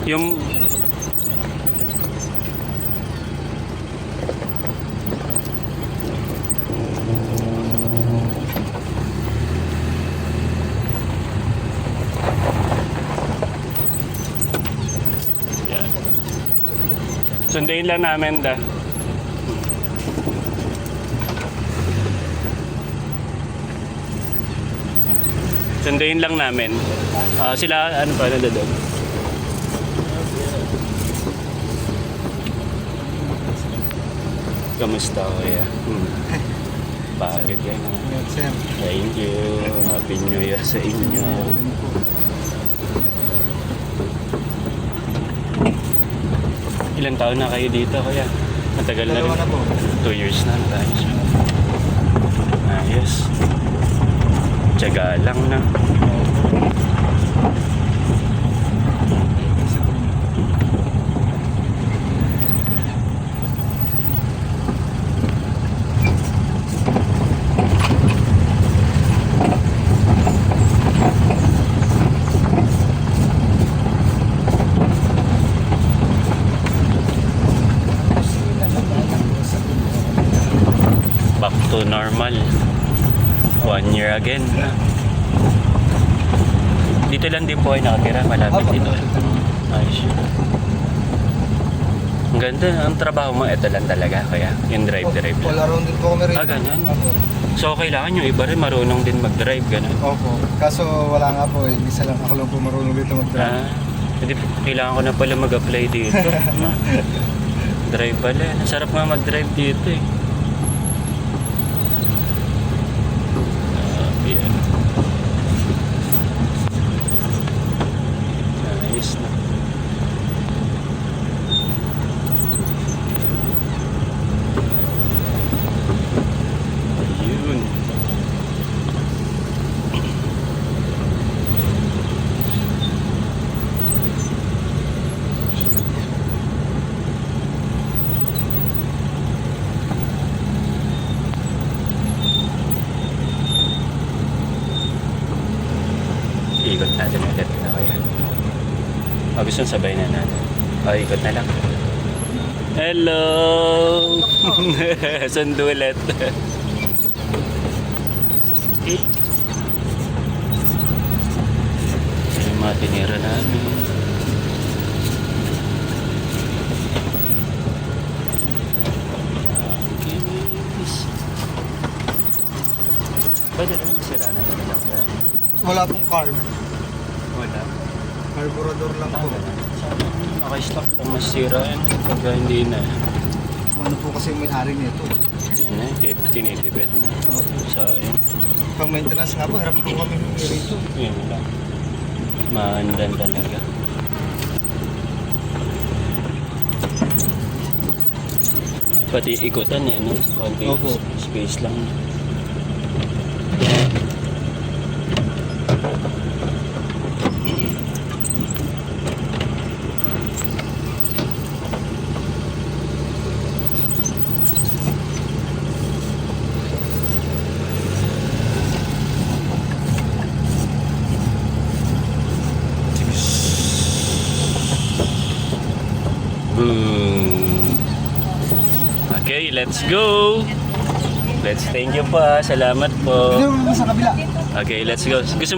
Yung yan. Sundayin lang namin da. Sundayin lang namin. Sila, ano pa, doon? Kamusta ko ya? Bakit yan? Thank you. Happy New Year sa inyo. Ilang taon na kayo dito, kuya? Matagal na rin. 2 years na tayo. Ayos. Tiyaga lang na. Back to normal. 1 year again. Dito lang din po ay nakatira. Malapit dito. Ayos yun. Ang ganda. Ang trabaho mo, ito lang talaga. Kaya yung drive-drive. Wala rin din po kami rin. Ganyan. So, kailangan yung iba rin marunong din mag-drive. Ganun. Opo. Kaso wala nga po eh. Isa lang ako lang po marunong dito mag-drive. Hindi, kailangan ko na pala mag-apply dito. Drive pala. Sarap nga mag-drive dito eh. Yan. Ayos na. Ayun. Ikot natin ulit na kaya. Gusto nang sabay na natin. Ikot na lang. Hello! Sundulat. Yung mga tinira namin. Guys. Pwede lang sira na talaga kaya. Wala pong carb. Wala. Carburador lang po. Naka-stock lang masira yan. Pagka hindi na. Ano po kasi may-ari nito. Yan na, tinitibet na. Sayang. Pang maintenance nga po, harap po kami rito. Yun lang. Maandan talaga. Pati ikutan eh, no? Konti Opo. space lang. Boom. Okay, let's go. Let's thank you pa. Salamat po. Hindi mo sa kabila. Okay, let's go. Gusto